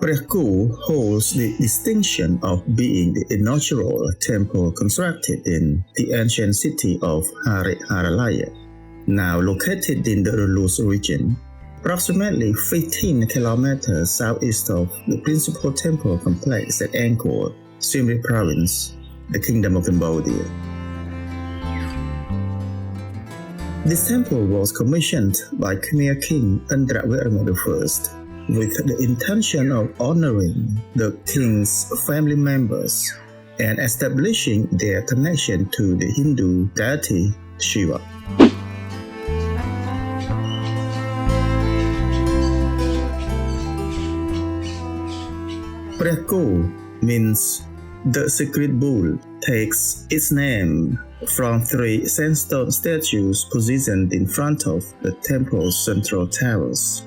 Preah Ko holds the distinction of being the inaugural temple constructed in the ancient city of Haralaya, now located in the Rolous region, approximately 15 kilometers southeast of the principal temple complex at Angkor, Siem Reap province, the Kingdom of Cambodia. This temple was commissioned by Khmer King Indravarman I with the intention of honoring the king's family members and establishing their connection to the Hindu deity Shiva. Preah Ko means the secret bull, takes its name from 3 sandstone statues positioned in front of the temple's central towers.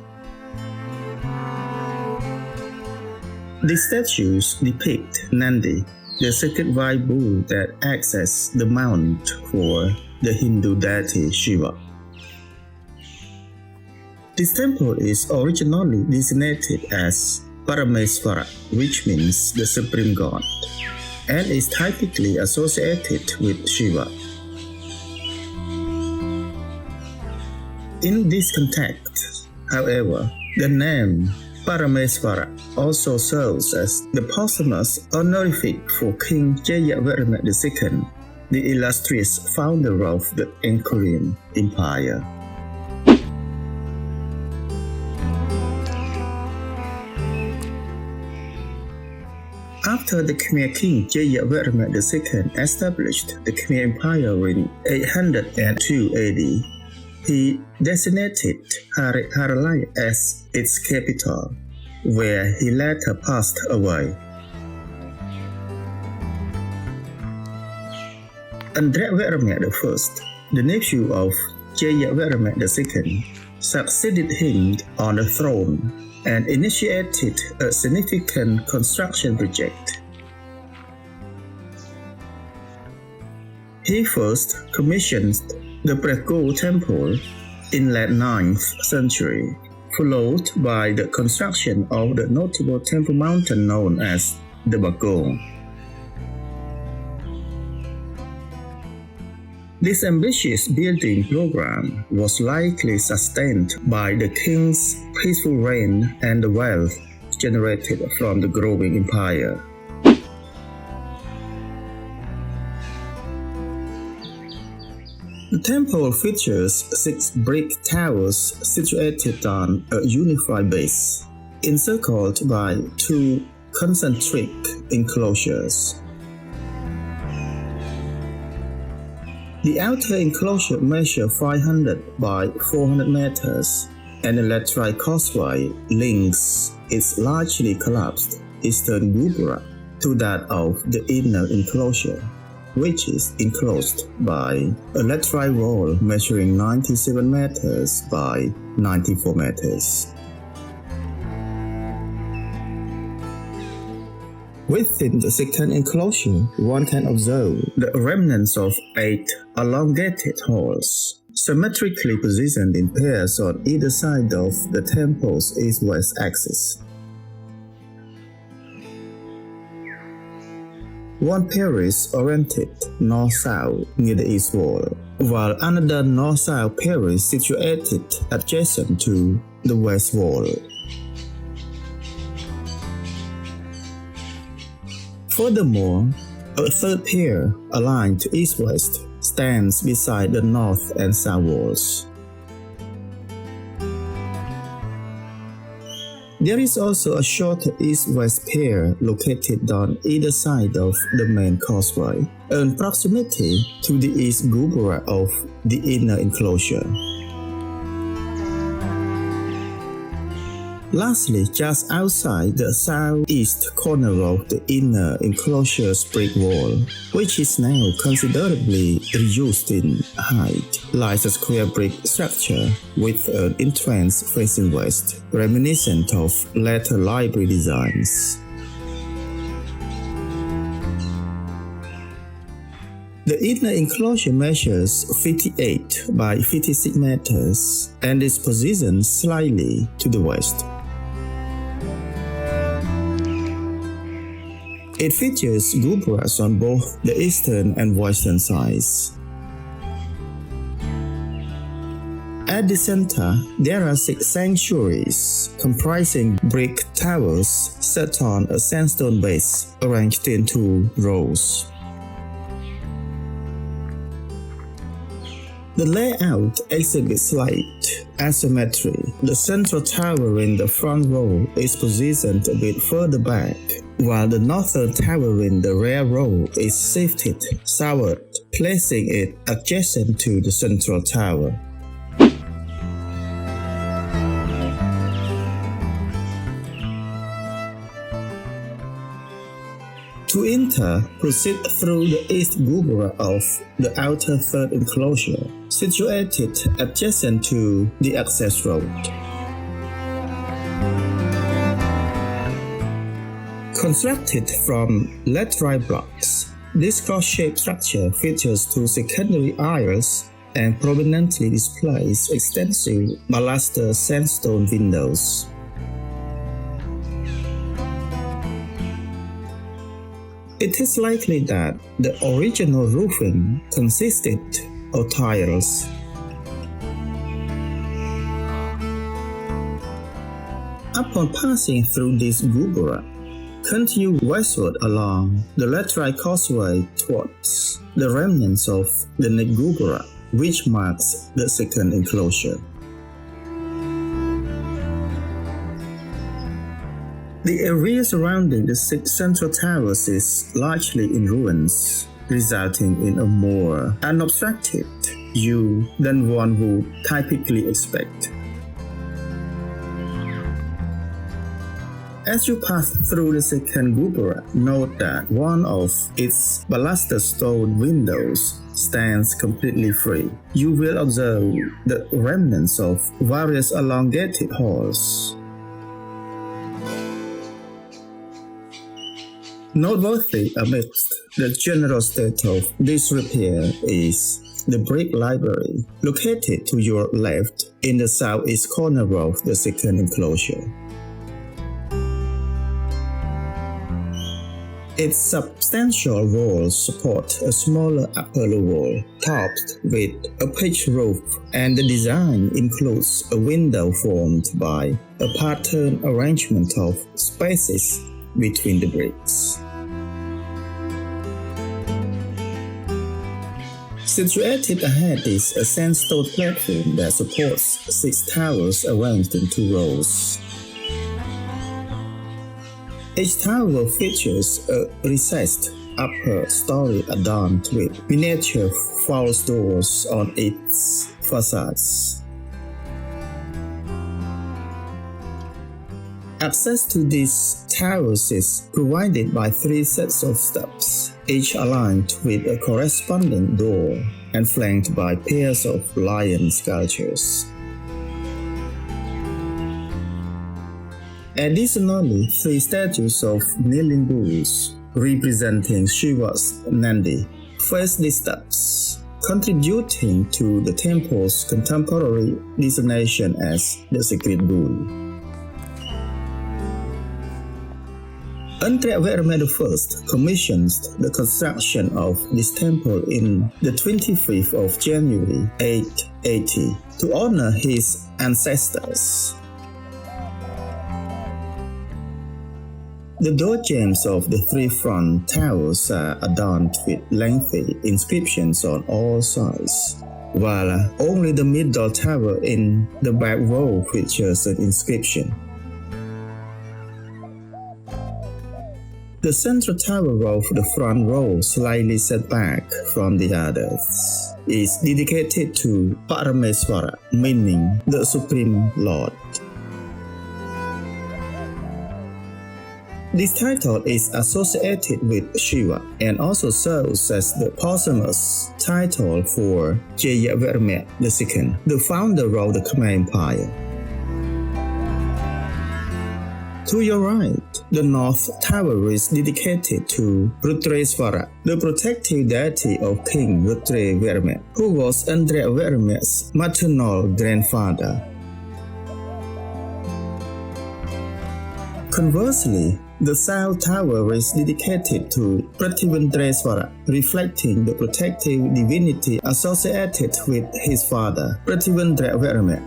These statues depict Nandi, the sacred white bull that acts as the mount for the Hindu deity Shiva. This temple is originally designated as Parameswara, which means the supreme god, and is typically associated with Shiva. In this context, however, the name Parameswara also serves as the posthumous honorific for King Jayavarman II, the illustrious founder of the Angkor Empire. After the Khmer King Jayavarman II established the Khmer Empire in 802 AD, he designated Haralaya as its capital, where he later passed away. Indravarman I, the nephew of Jayavarman II, succeeded him on the throne and initiated a significant construction project. He first commissioned the Preah Ko temple in late 9th century, followed by the construction of the notable temple mountain known as the Bagong. This ambitious building program was likely sustained by the king's peaceful reign and the wealth generated from the growing empire. The temple features 6 brick towers situated on a unified base, encircled by 2 concentric enclosures. The outer enclosure measures 500 by 400 meters, and a lateral causeway links its largely collapsed eastern gubra to that of the inner enclosure, which is enclosed by a lateral wall measuring 97 meters by 94 meters. Within the second enclosure, one can observe the remnants of 8 elongated halls, symmetrically positioned in pairs on either side of the temple's east-west axis. One pair is oriented north-south near the east wall, while another north-south pair is situated adjacent to the west wall. Furthermore, a third pier, aligned to east-west, stands beside the north and south walls. There is also a shorter east-west pier located on either side of the main causeway, in proximity to the east gubra of the inner enclosure. Lastly, just outside the southeast corner of the inner enclosure's brick wall, which is now considerably reduced in height, lies a square brick structure with an entrance facing west, reminiscent of later library designs. The inner enclosure measures 58 by 56 meters and is positioned slightly to the west. It features gubras on both the eastern and western sides. At the center, there are 6 sanctuaries comprising brick towers set on a sandstone base arranged in 2 rows. The layout exhibits slight asymmetry. The central tower in the front row is positioned a bit further back, while the northern tower in the rear row is shifted southward, placing it adjacent to the central tower. To enter, proceed through the east gubra of the outer third enclosure, situated adjacent to the access road. Constructed from laterite blocks, this cross-shaped structure features 2 secondary aisles and prominently displays extensive baluster sandstone windows. It is likely that the original roofing consisted of tiles. Upon passing through this gubra, continue westward along the laterite causeway towards the remnants of the next gubra, which marks the second enclosure. The area surrounding the 6 central towers is largely in ruins, resulting in a more unobstructed view than one would typically expect. As you pass through the second gubra, note that one of its baluster stone windows stands completely free. You will observe the remnants of various elongated halls. Noteworthy amidst the general state of disrepair is the brick library, located to your left in the southeast corner of the second enclosure. Its substantial walls support a smaller upper wall, topped with a pitched roof, and the design includes a window formed by a pattern arrangement of spaces between the bricks. Situated ahead is a sandstone platform that supports 6 towers arranged in 2 rows. Each tower features a recessed upper story adorned with miniature false doors on its facades. Access to these towers is provided by 3 sets of steps, each aligned with a corresponding door and flanked by pairs of lion sculptures. Additionally, 3 statues of kneeling bulls representing Shiva's Nandi face the steps, contributing to the temple's contemporary designation as the Sacred Bull. Indravarman I commissioned the construction of this temple in the 25th of January 880 to honor his ancestors. The door jambs of the three front towers are adorned with lengthy inscriptions on all sides, while only the middle tower in the back row features an inscription. The central tower of the front row, slightly set back from the others, is dedicated to Parameswara, meaning the Supreme Lord. This title is associated with Shiva and also serves as the posthumous title for Jayavarman II, the founder of the Khmer Empire. To your right, the North Tower is dedicated to Rudreswara, the protective deity of King Rudrevarman, who was Indravarman's maternal grandfather. Conversely, the South Tower is dedicated to Prativendreswara, reflecting the protective divinity associated with his father, Prativendreswara.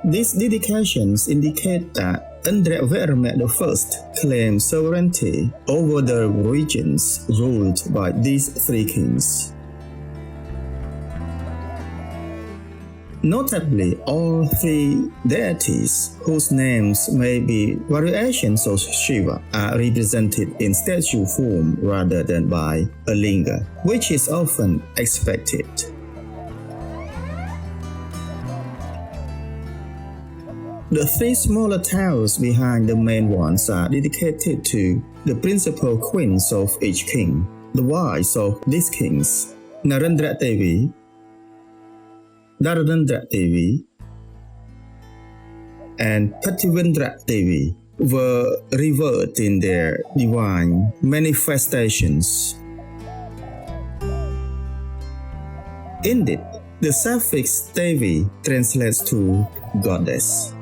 These dedications indicate that Indravarman I claimed sovereignty over the regions ruled by these three kings. Notably, all three deities, whose names may be variations of Shiva, are represented in statue form rather than by a linga, which is often expected. The three smaller towers behind the main ones are dedicated to the principal queens of each king, the wives of these kings, Narendra Devi, Dharanendra Devi, and Prativendra Devi, were revered in their divine manifestations. Indeed, the suffix Devi translates to goddess.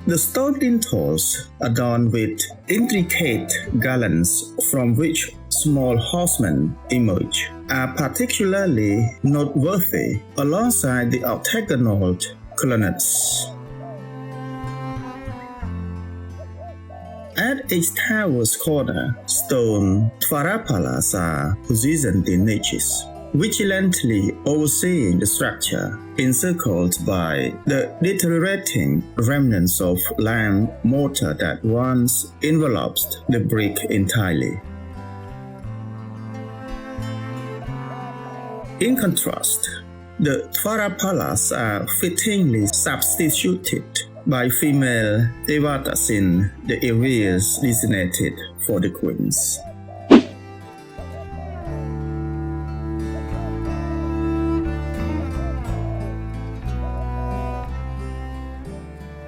The stone lintels, adorned with intricate garlands from which small horsemen emerge, are particularly noteworthy alongside the octagonal colonnades. At each tower's corner, stone Tvarapalas are positioned in niches, vigilantly overseeing the structure, encircled by the deteriorating remnants of lime mortar that once enveloped the brick entirely. In contrast, the Tvarapalas are fittingly substituted by female devatas in the areas designated for the queens.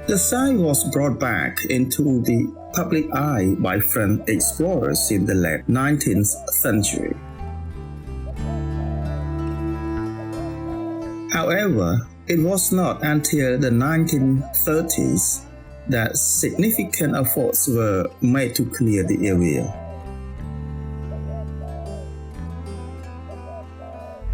The site was brought back into the public eye by French explorers in the late 19th century. However, it was not until the 1930s that significant efforts were made to clear the area.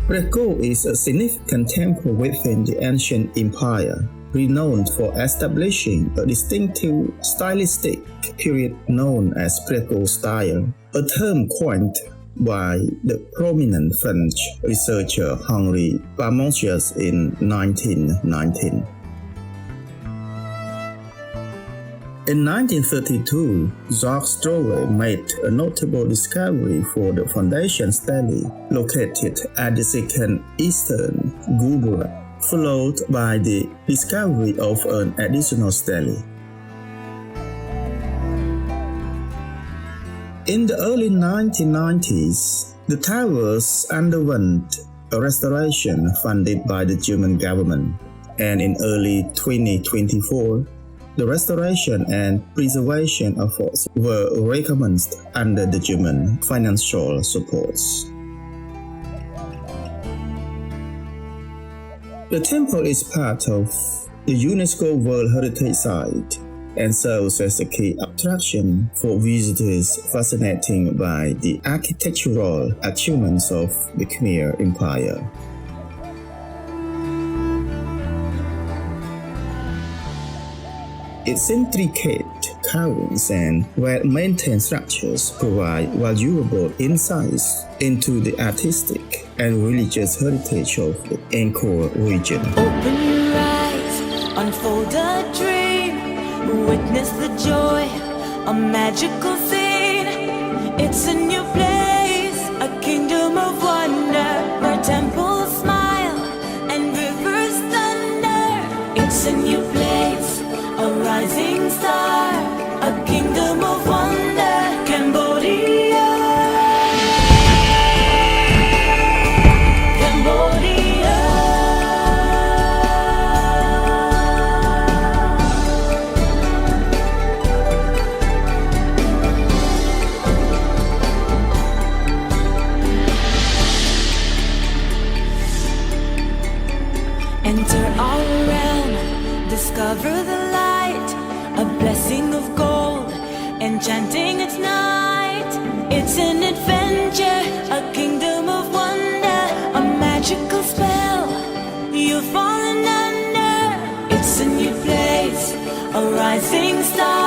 Preah Ko is a significant temple within the ancient empire, renowned for establishing a distinctive stylistic period known as Preah Ko style, a term coined by the prominent French researcher Henri Parmentier in 1919. In 1932, Jacques Strouet made a notable discovery for the foundation stele located at the second eastern gubra, followed by the discovery of an additional stele. In the early 1990s, the towers underwent a restoration funded by the German government, and in early 2024, the restoration and preservation efforts were recommenced under the German financial supports. The temple is part of the UNESCO World Heritage Site and serves as a key attraction for visitors fascinated by the architectural achievements of the Khmer Empire. Its intricate carvings and well-maintained structures provide valuable insights into the artistic and religious heritage of the Angkor region. Open your eyes, unfold a dream, witness the joy, a magical scene. It's a new place, a kingdom of wonder, where temples smile and rivers thunder. It's a new place, a rising star, a kingdom of wonder, Cambodia. Cambodia. Enter our realm, discover the light, a blessing of gold, enchanting its night. It's an adventure, a kingdom of wonder, a magical spell you've fallen under. It's a new place, a rising star.